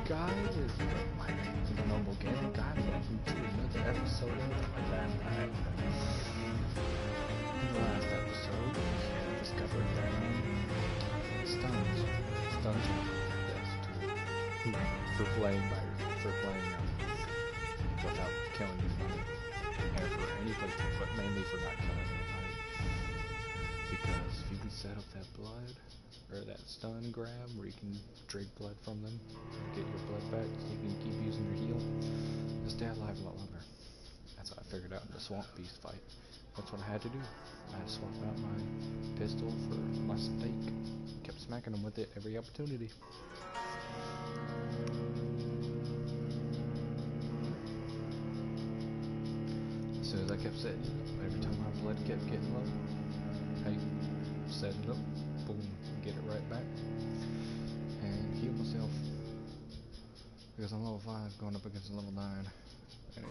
guys? My name is Noble Gaming Guy. Welcome to another episode of Vampyr. In the last episode, we discovered that stuns for playing without killing anybody, and for anybody, but mainly for not killing anybody. Because if you can set up that blood or that stun grab where you can drink blood from them and get your blood back so you can keep using your heal, you'll stay alive a lot longer. That's what I figured out in the swamp beast fight. That's what I had to do. I had to swap out my pistol for my stake. Kept smacking them with it every opportunity. As soon as I kept setting it up, every time my blood kept getting low, I set it up, boom, get it right back, and heal myself. Because I'm level 5 going up against level 9. And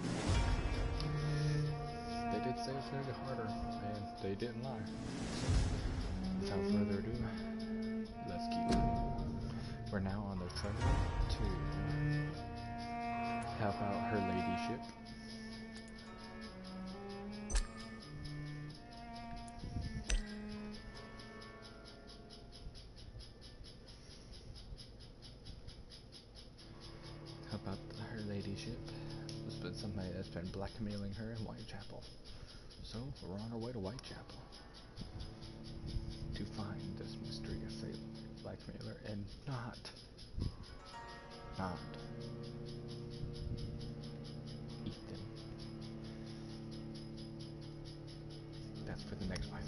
they did say it's going to get harder, and they didn't lie. So, without further ado, let's keep moving. We're now on the trail to help out her ladyship. About her ladyship. There's been somebody that's been blackmailing her in Whitechapel. So we're on our way to Whitechapel to find this mysterious blackmailer and not Ethan. That's for the next fight.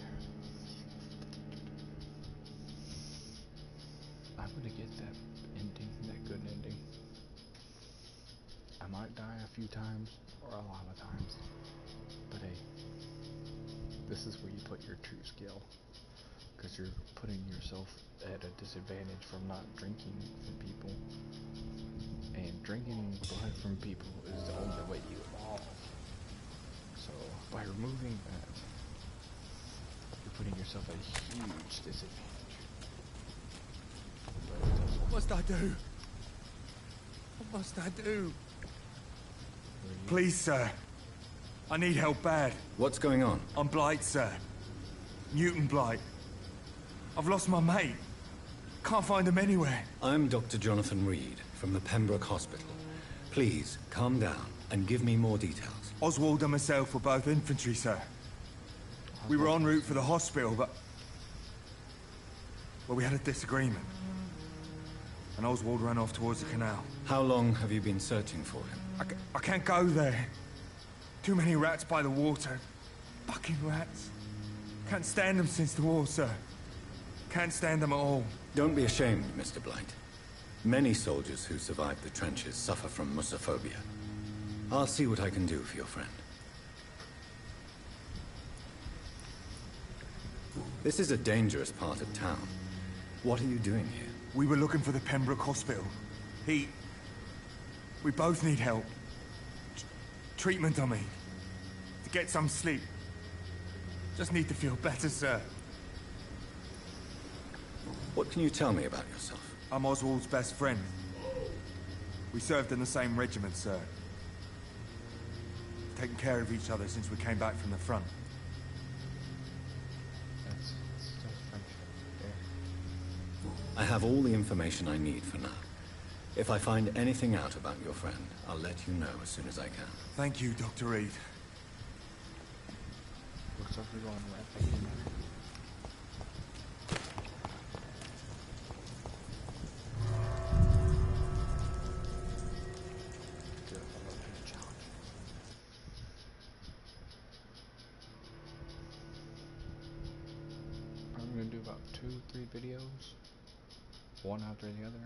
I'm gonna get that ending, that good ending. I might die a few times, or a lot of times, but hey, this is where you put your true skill, because you're putting yourself at a disadvantage from not drinking from people, and drinking blood from people is the only way you evolve. So, by removing that, you're putting yourself at a huge disadvantage. What must I do? What must I do? Please, sir. I need help bad. What's going on? I'm Blight, sir. Newton Blight. I've lost my mate. Can't find him anywhere. I'm Dr. Jonathan Reed from the Pembroke Hospital. Please, calm down and give me more details. Oswald and myself were both infantry, sir. We were en route for the hospital, but... well, we had a disagreement. And Oswald ran off towards the canal. How long have you been searching for him? I can't go there. Too many rats by the water. Fucking rats. Can't stand them since the war, sir. Can't stand them at all. Don't be ashamed, Mr. Blight. Many soldiers who survived the trenches suffer from musophobia. I'll see what I can do for your friend. This is a dangerous part of town. What are you doing here? We were looking for the Pembroke Hospital. We both need help. Treatment, I mean. To get some sleep. Just need to feel better, sir. What can you tell me about yourself? I'm Oswald's best friend. We served in the same regiment, sir. Taken care of each other since we came back from the front. That's friendship there. I have all the information I need for now. If I find anything out about your friend, I'll let you know as soon as I can. Thank you, Dr. Reed. Looks like we're going rapid. I'm gonna do about 2-3 videos, one after the other,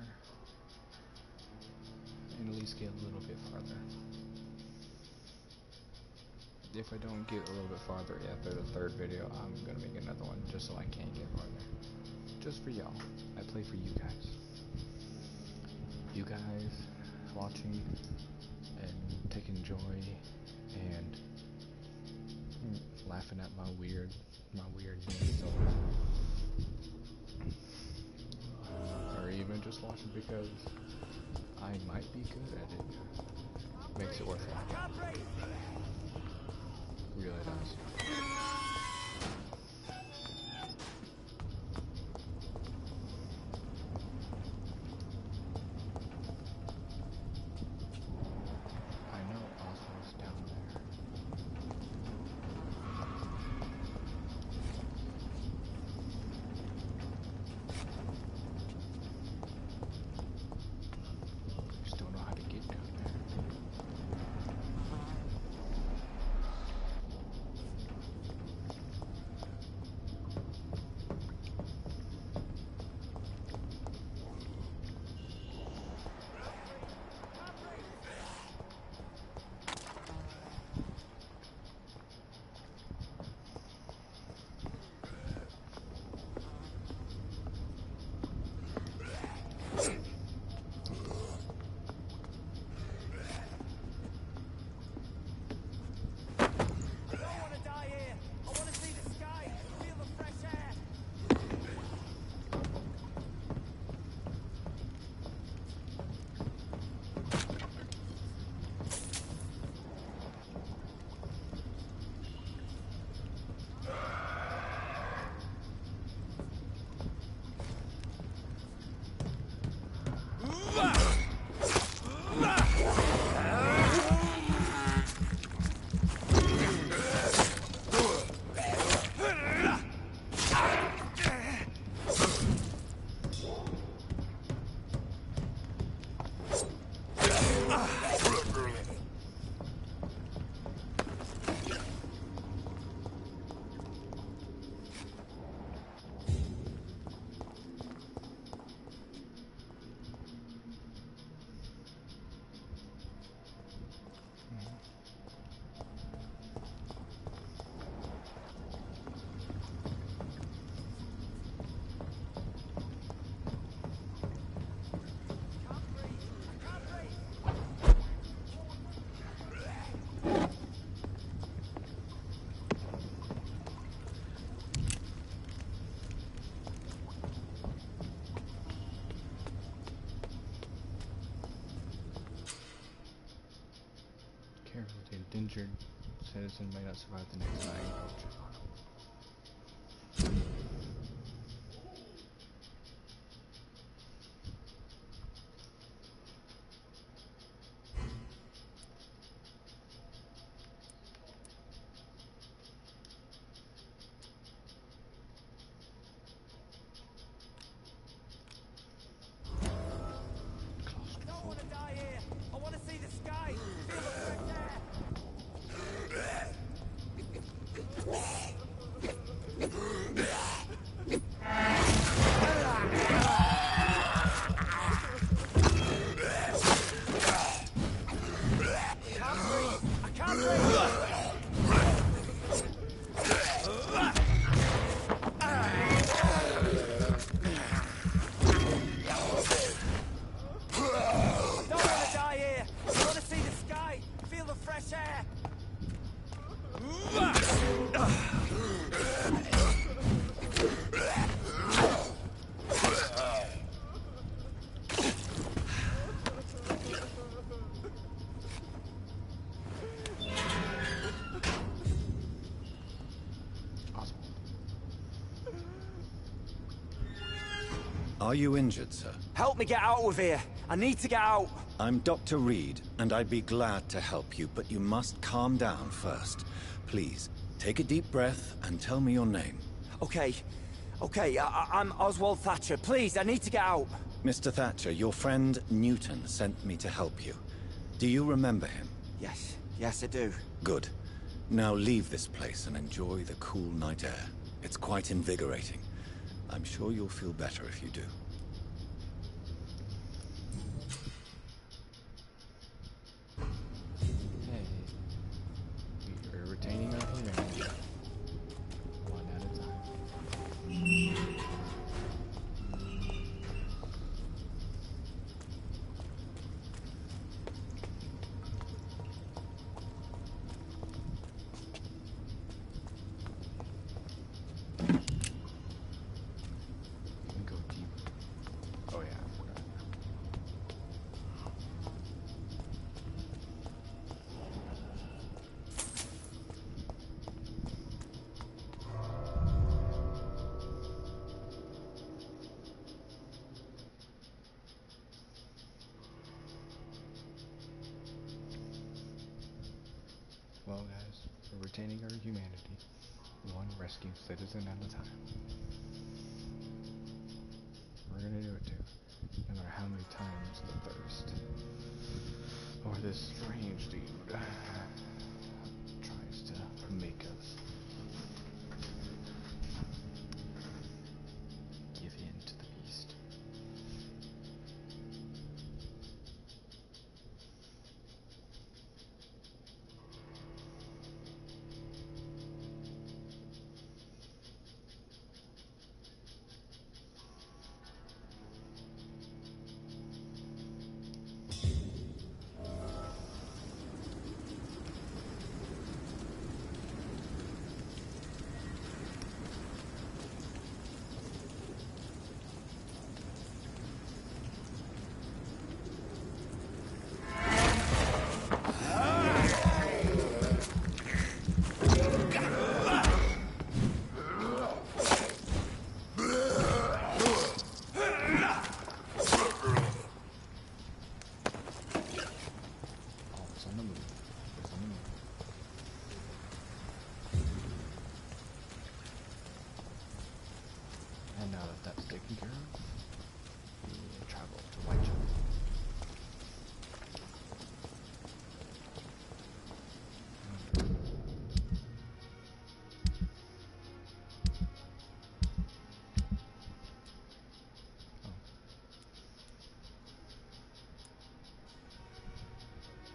and at least get a little bit farther. If I don't get a little bit farther after the third video, I'm gonna make another one just so I can get farther. Just for y'all. I play for you guys. You guys watching and taking joy and laughing at my weird needs, or even just watching because I might be good at it. Makes it worthwhile. Really does. I know Oswald's down there. Just don't know how to get down there. Careful, the endangered citizen may not survive the next night. Are you injured, sir? Help me get out of here. I need to get out. I'm Dr. Reed, and I'd be glad to help you, but you must calm down first. Please, take a deep breath and tell me your name. Okay. I'm Oswald Thatcher. Please, I need to get out. Mr. Thatcher, your friend Newton sent me to help you. Do you remember him? Yes, I do. Good. Now leave this place and enjoy the cool night air. It's quite invigorating. I'm sure you'll feel better if you do. Hey, we are retaining our humanity. One at a time. We can go deep. well, guys, for retaining our humanity, one rescue citizen at a time. We're gonna do it too, no matter how many times the thirst or this strange dude tries to make us give in to the beast. And now that that's taken care of, we will travel to Whitechapel.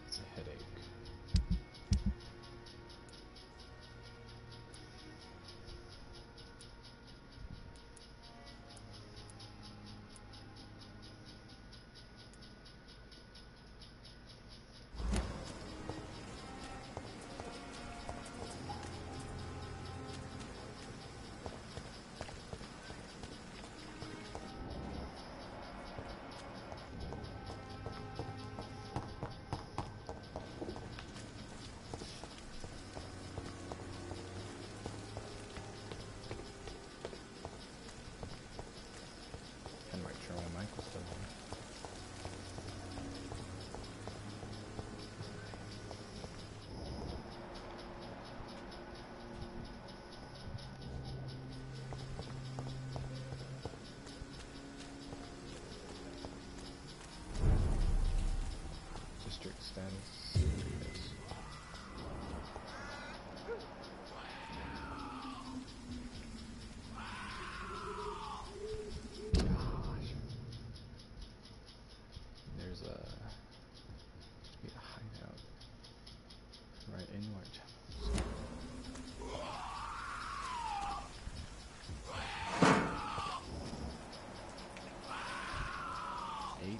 It's a headache. District status. Yes. Gosh. There's a hideout right in Whitechapel. 18.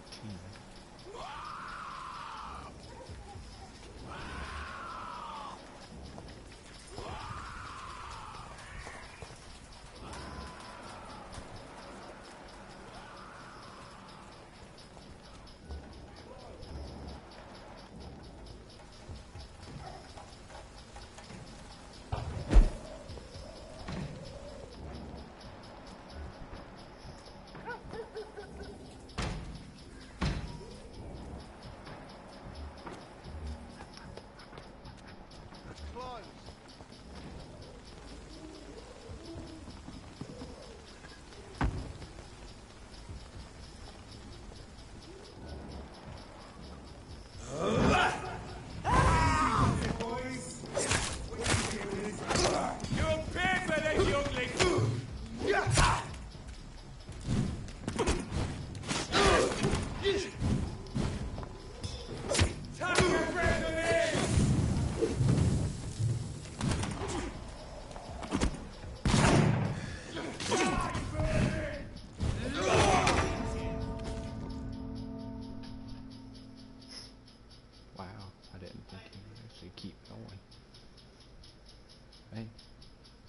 Hey,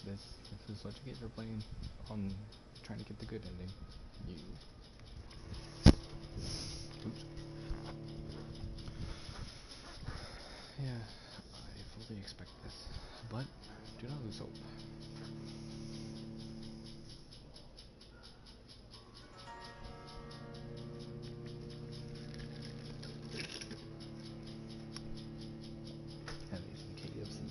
this is what you get for playing on trying to get the good ending. You. Oops. Yeah, I fully expect this, but do not lose hope. Heavy some KFC.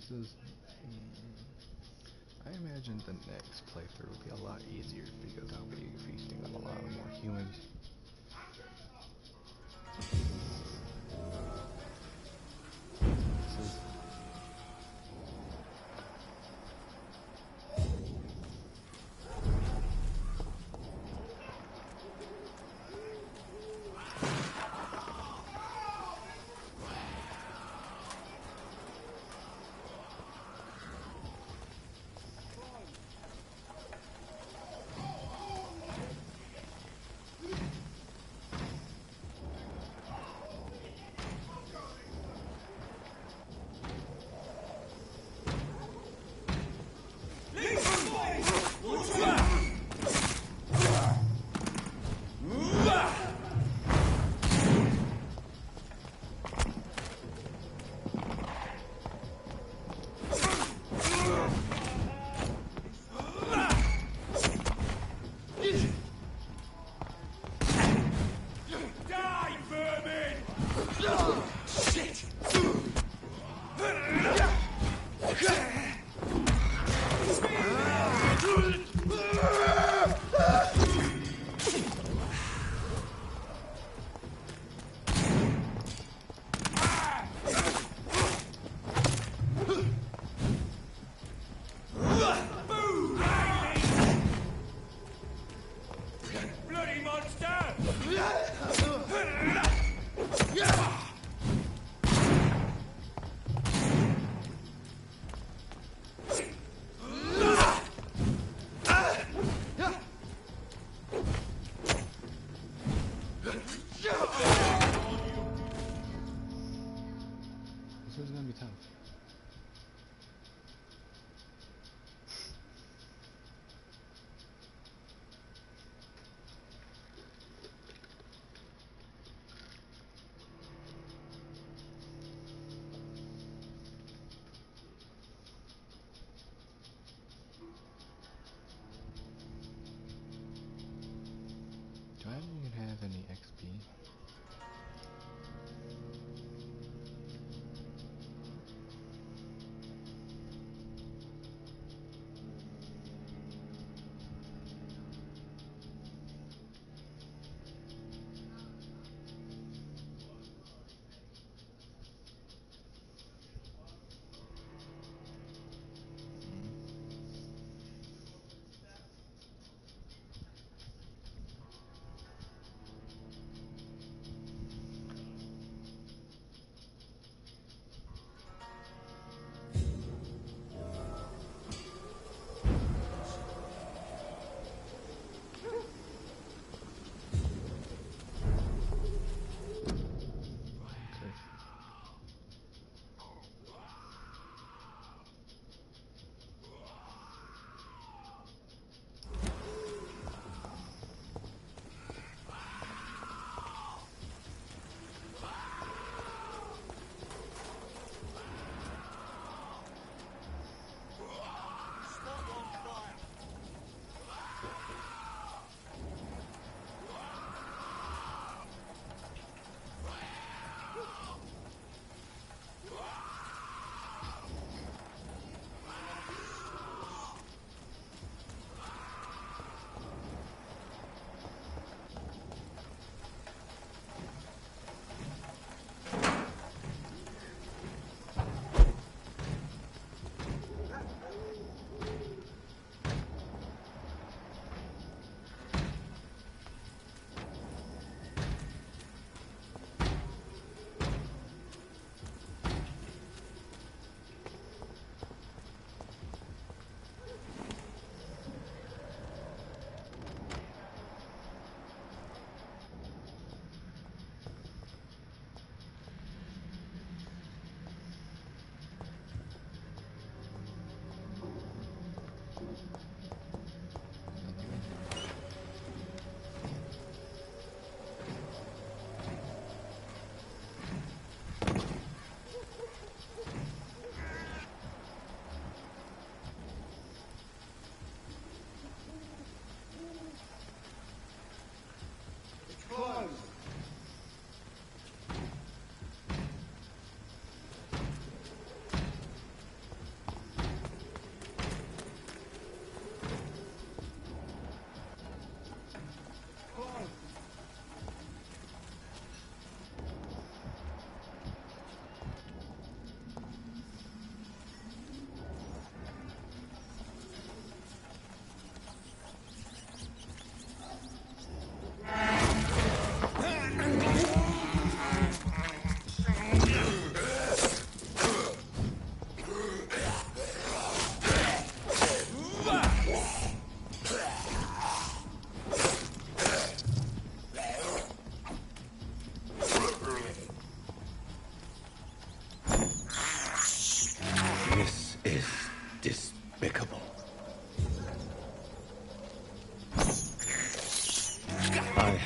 This is. I imagine the next playthrough will be a lot easier because I'll be feasting on a lot more humans. This is. This is gonna be tough. Do I even have any XP?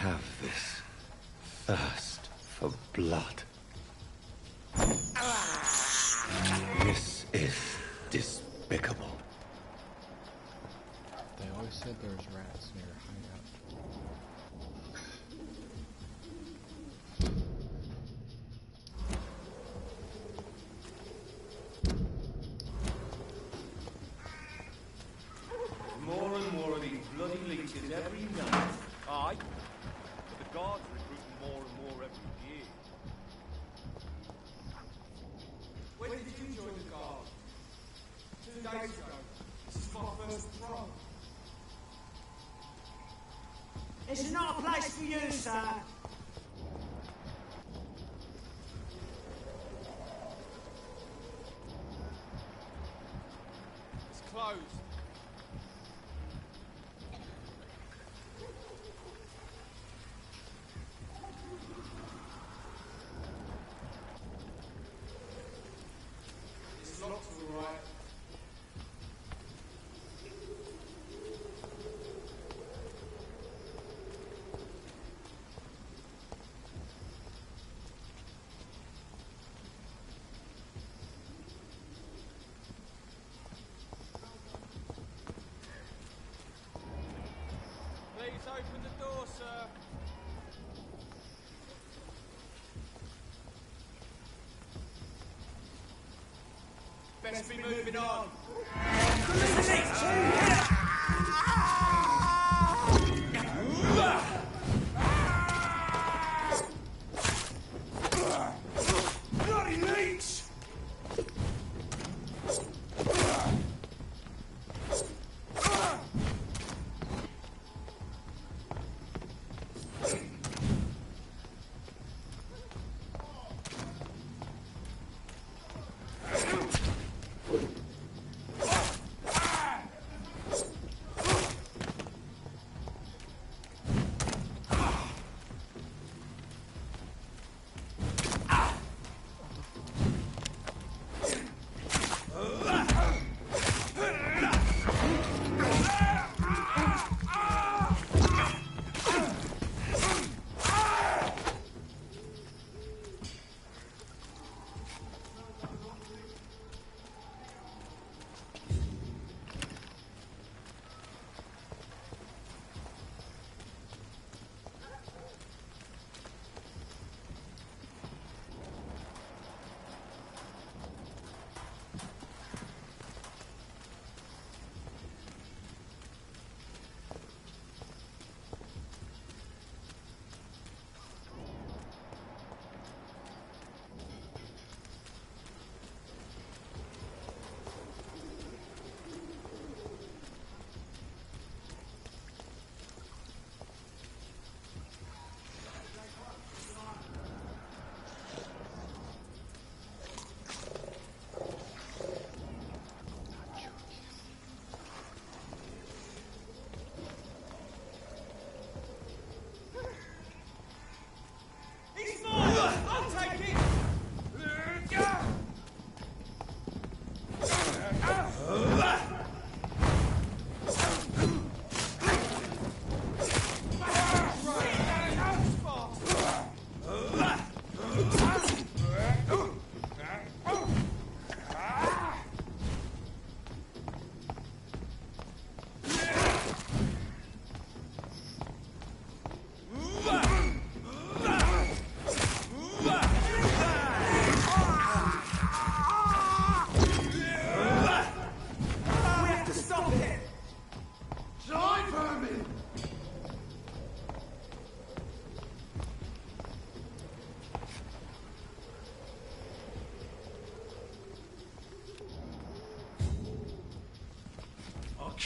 have this thirst for blood. This is despicable. They always said there was rats near a hideout. More and more of these bloody leeches every night. Aye. But the guards are recruiting more and more every year. When did you join the guard? 2 days ago. This is my first patrol. It's not a place for you, sir. It's closed. It's locked all right. Please open the door, sir. Best be moving on. Bloody leech!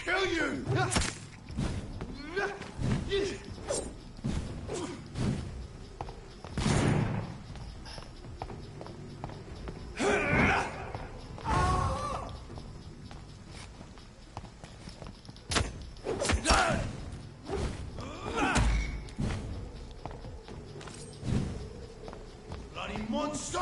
Kill you! Bloody monster!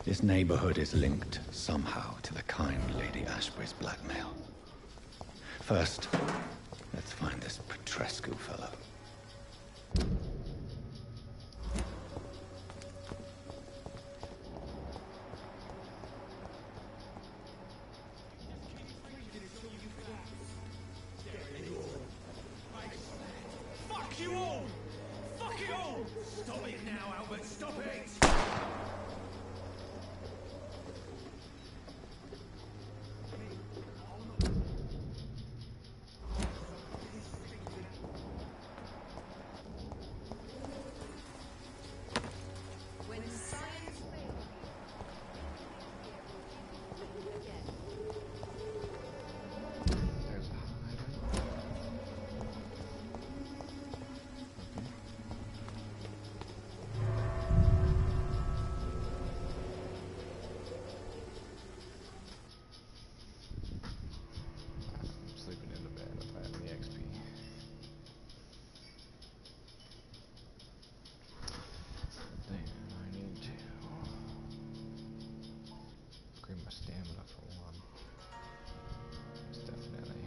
This neighborhood is linked somehow to the kind Lady Ashbury's blackmail. First, let's find this Petrescu fellow. Fuck you all! Fuck it all! Stop it now, Albert, stop it! When science fails There's a highway. I'm sleeping in the bed if I have any XP. Then I need to upgrade my stamina for one. It's definitely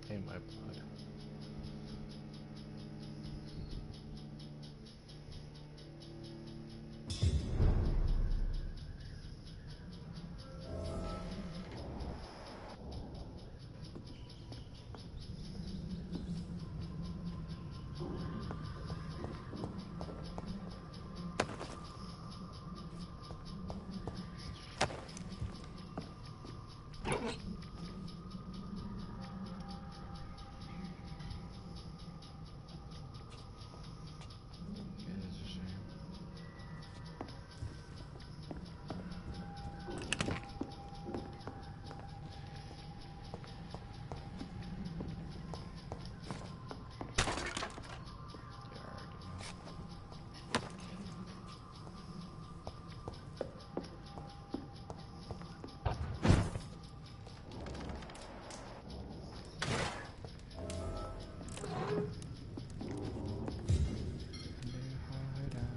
in my blood. It is a shame. Yeah, I already know.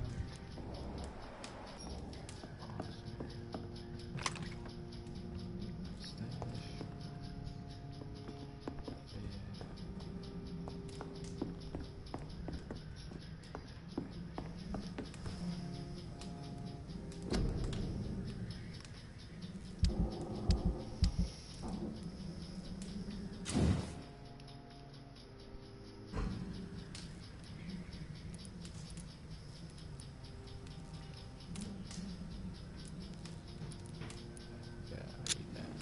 Yeah, I need that.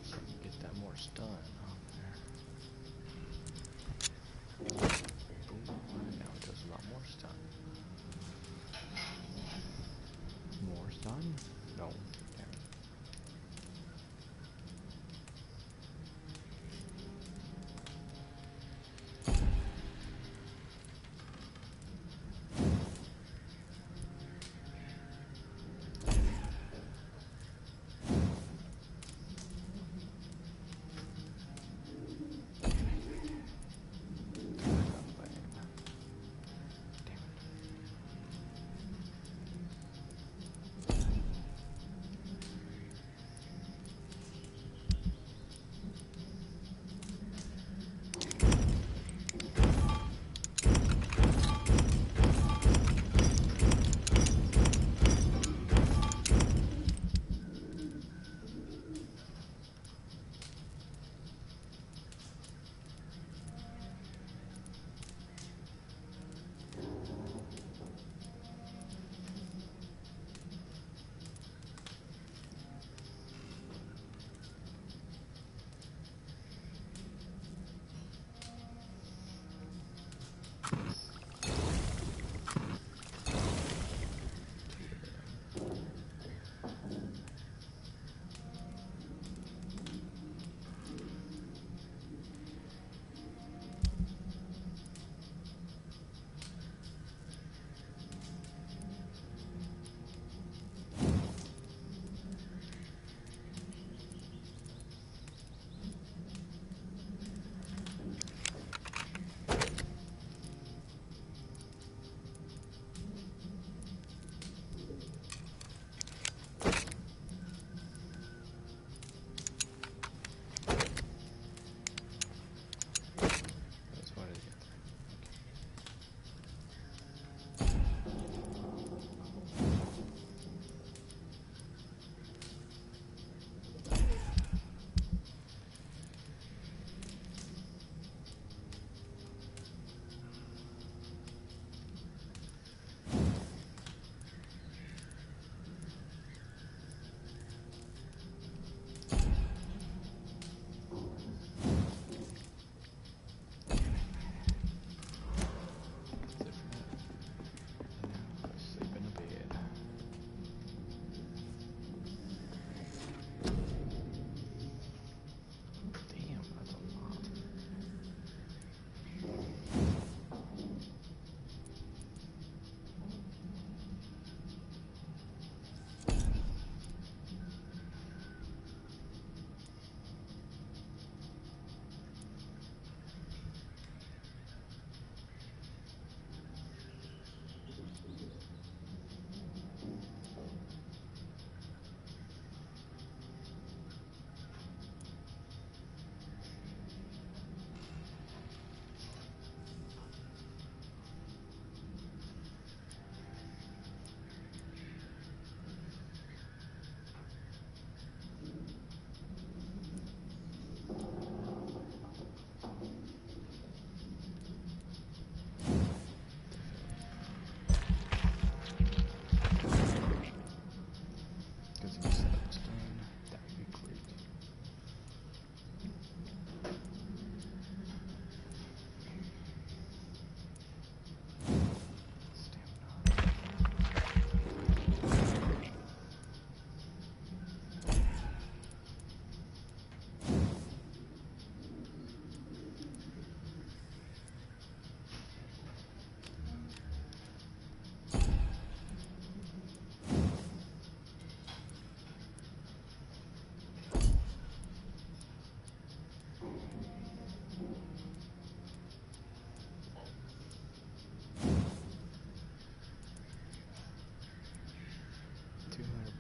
So I can get that more stun on there. Boom. Now it does a lot more stun. More stun? No. Damn it. Damn it.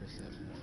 press that one.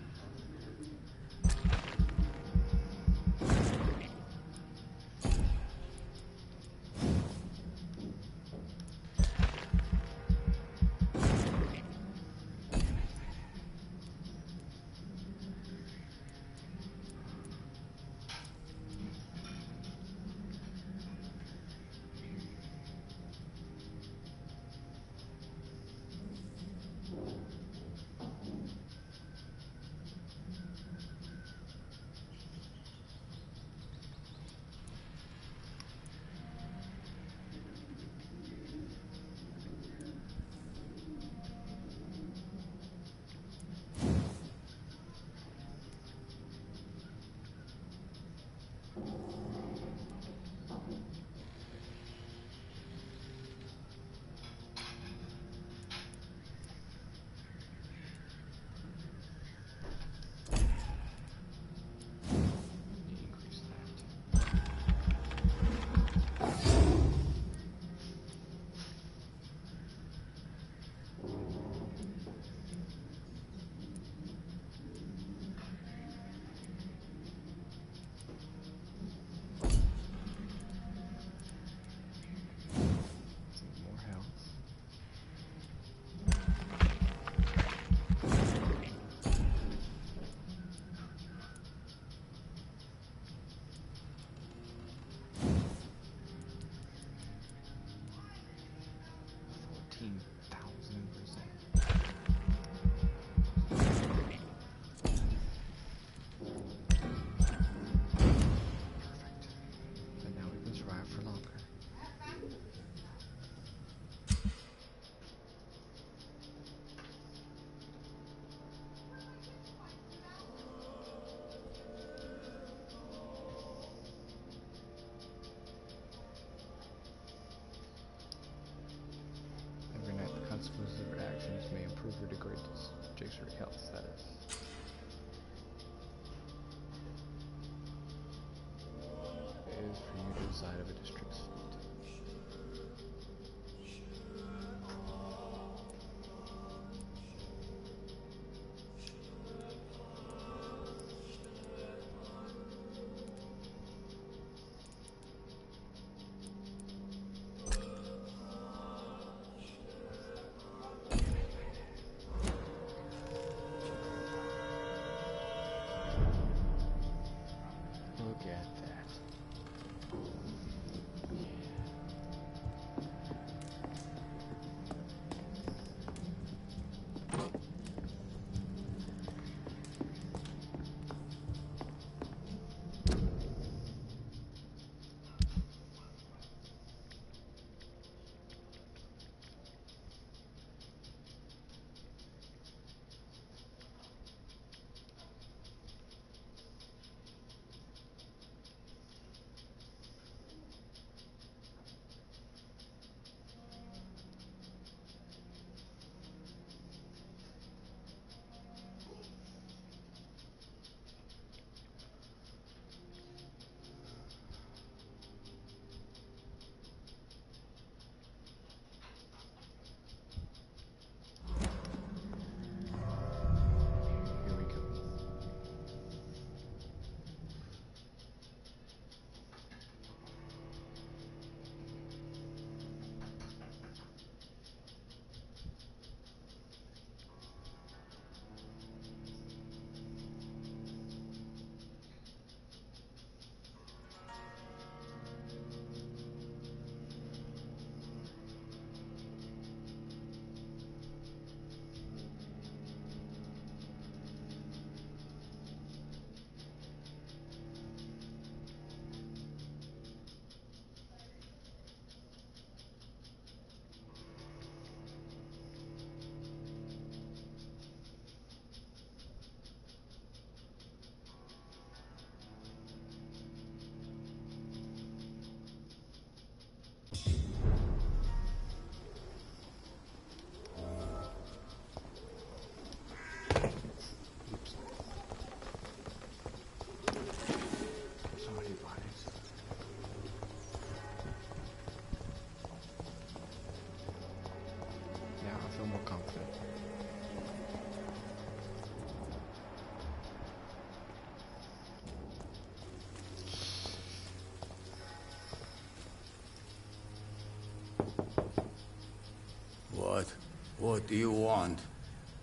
What do you want?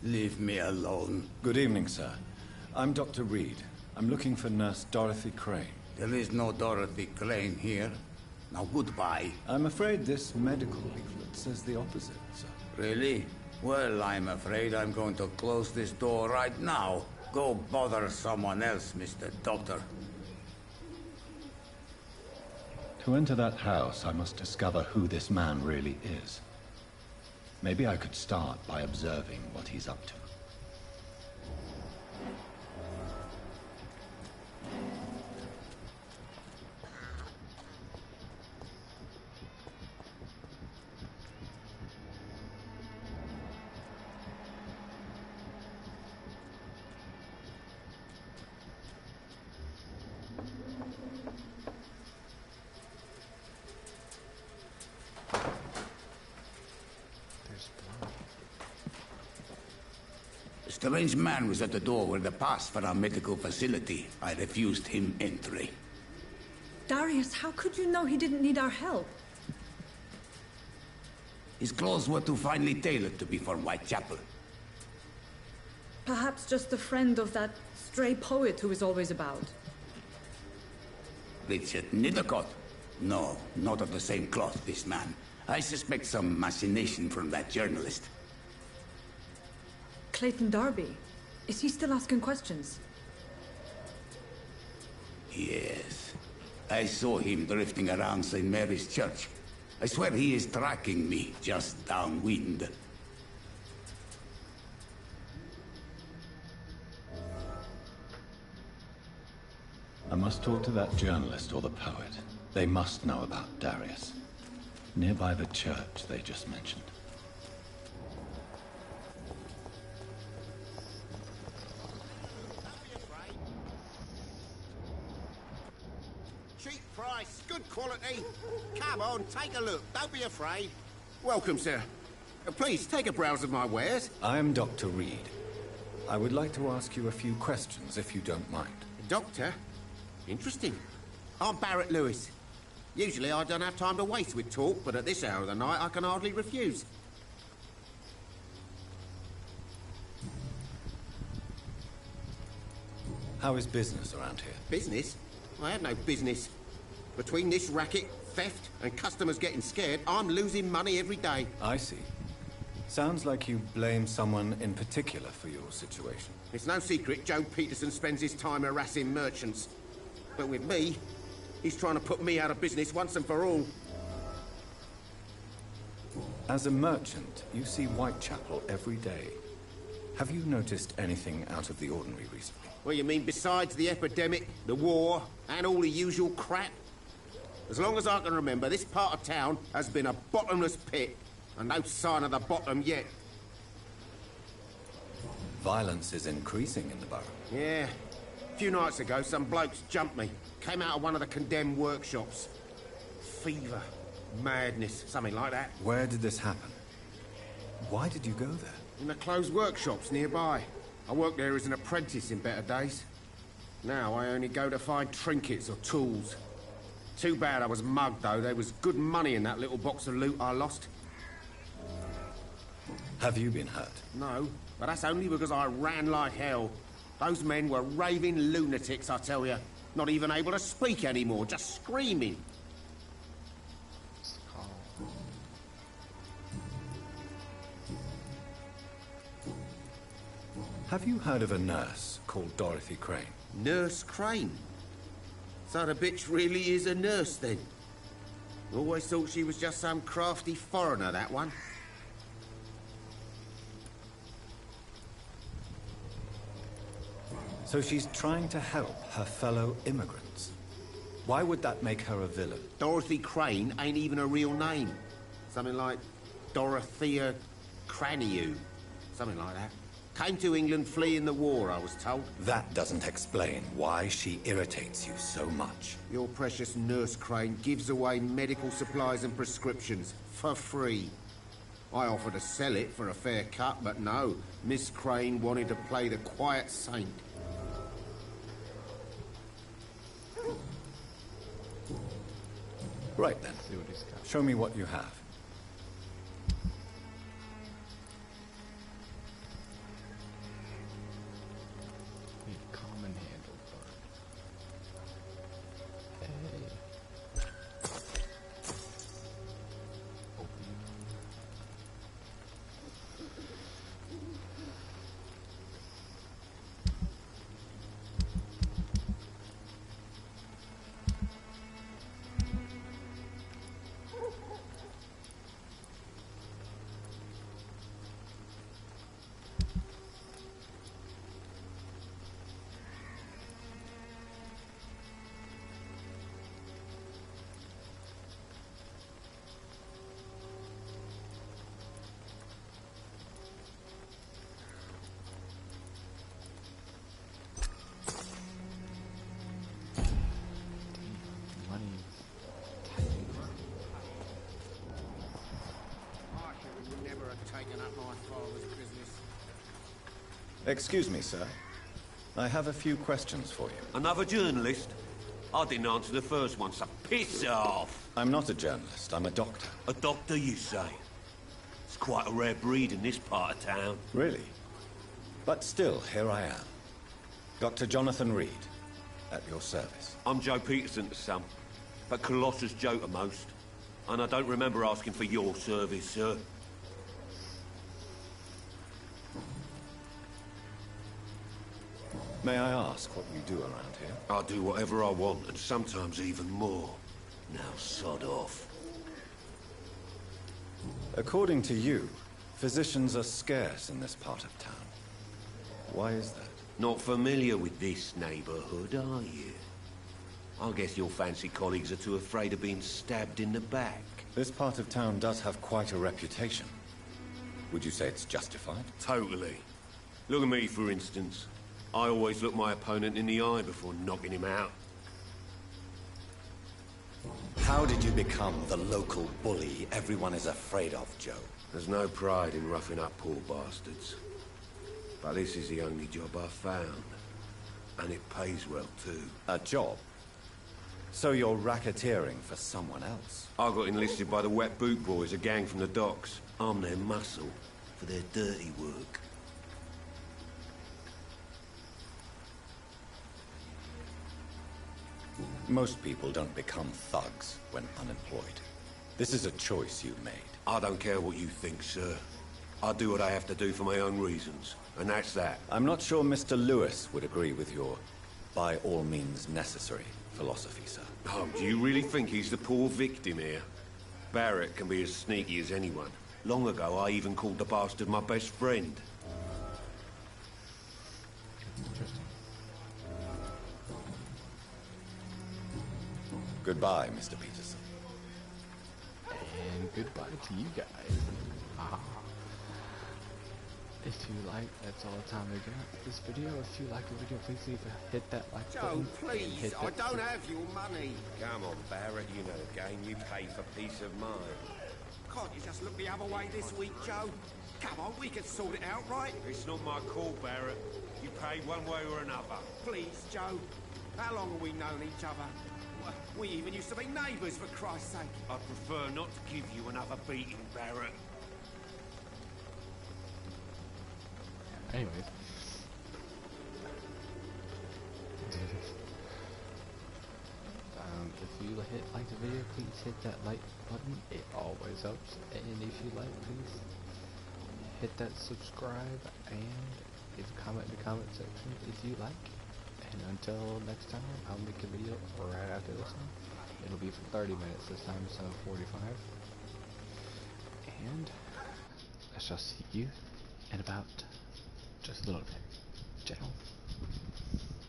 Leave me alone. Good evening, sir. I'm Dr. Reed. I'm looking for Nurse Dorothy Crane. There is no Dorothy Crane here. Now goodbye. I'm afraid this medical leaflet says the opposite, sir. Really? Well, I'm afraid I'm going to close this door right now. Go bother someone else, Mr. Doctor. To enter that house, I must discover who this man really is. Maybe I could start by observing what he's up to. A strange man was at the door with a pass for our medical facility. I refused him entry. Darius, how could you know he didn't need our help? His clothes were too finely tailored to be for Whitechapel. Perhaps just a friend of that stray poet who is always about. Richard Nithercott? No, not of the same cloth, this man. I suspect some machination from that journalist. Clayton Darby. Is he still asking questions? Yes. I saw him drifting around St. Mary's Church. I swear he is tracking me just downwind. I must talk to that journalist or the poet. They must know about Darius. Nearby the church they just mentioned. Cheap price, good quality. Come on, take a look. Don't be afraid. Welcome, sir. Please, take a browse of my wares. I am Dr. Reed. I would like to ask you a few questions, if you don't mind. Doctor? Interesting. I'm Barrett Lewis. Usually I don't have time to waste with talk, but at this hour of the night I can hardly refuse. How is business around here? Business? I have no business. Between this racket, theft, and customers getting scared, I'm losing money every day. I see. Sounds like you blame someone in particular for your situation. It's no secret Joe Peterson spends his time harassing merchants. But with me, he's trying to put me out of business once and for all. As a merchant, you see Whitechapel every day. Have you noticed anything out of the ordinary recently? What you mean besides the epidemic, the war, and all the usual crap? As long as I can remember, this part of town has been a bottomless pit, and no sign of the bottom yet. Violence is increasing in the borough. Yeah. A few nights ago, some blokes jumped me. Came out of one of the condemned workshops. Fever, madness, something like that. Where did this happen? Why did you go there? In the closed workshops nearby. I worked there as an apprentice in better days. Now I only go to find trinkets or tools. Too bad I was mugged, though. There was good money in that little box of loot I lost. Have you been hurt? No, but that's only because I ran like hell. Those men were raving lunatics, I tell you. Not even able to speak anymore, just screaming. Have you heard of a nurse called Dorothy Crane? Nurse Crane? So the bitch really is a nurse, then? Always thought she was just some crafty foreigner, that one. So she's trying to help her fellow immigrants. Why would that make her a villain? Dorothy Crane ain't even a real name. Something like Dorothea Craniu. Something like that. Came to England fleeing the war, I was told. That doesn't explain why she irritates you so much. Your precious Nurse Crane gives away medical supplies and prescriptions for free. I offered to sell it for a fair cut, but no. Miss Crane wanted to play the quiet saint. Right then. Show me what you have. Excuse me, sir. I have a few questions for you. Another journalist? I didn't answer the first one, so piss off! I'm not a journalist, I'm a doctor. A doctor, you say? It's quite a rare breed in this part of town. Really? But still, here I am. Dr. Jonathan Reed, at your service. I'm Joe Peterson to some, but Colossus Joe to most. And I don't remember asking for your service, sir. May I ask what you do around here? I do whatever I want, and sometimes even more. Now sod off. According to you, physicians are scarce in this part of town. Why is that? Not familiar with this neighborhood, are you? I guess your fancy colleagues are too afraid of being stabbed in the back. This part of town does have quite a reputation. Would you say it's justified? Totally. Look at me, for instance. I always look my opponent in the eye before knocking him out. How did you become the local bully everyone is afraid of, Joe? There's no pride in roughing up poor bastards. But this is the only job I've found. And it pays well, too. A job? So you're racketeering for someone else? I got enlisted by the Wet Boot Boys, a gang from the docks. I'm their muscle for their dirty work. Most people don't become thugs when unemployed. This is a choice you've made. I don't care what you think, sir. I do what I have to do for my own reasons, and that's that. I'm not sure Mr. Lewis would agree with your by all means necessary philosophy, sir. Oh, do you really think he's the poor victim here? Barrett can be as sneaky as anyone. Long ago, I even called the bastard my best friend. Interesting. Goodbye, Mr. Peterson. And goodbye to you guys. Ah. If you like, that's all the time we got for this video. If you like the video, please hit that like Joe, button. please, I don't have your money. Come on, Barrett, you know the game. You pay for peace of mind. Can't you just look the other way this week, Joe? Come on, we can sort it out, right? It's not my call, Barrett. You pay one way or another. Please, Joe. How long have we known each other? We even used to be neighbours, for Christ's sake. I prefer not to give you another beating, Barrett. Anyways. If you like the video, please hit that like button. It always helps. And if you like, please hit that subscribe and leave a comment in the comment section if you like. And until next time, I'll make a video right after this one. It'll be for 30 minutes this time instead of 45. And I shall see you in about just a little bit. Ciao.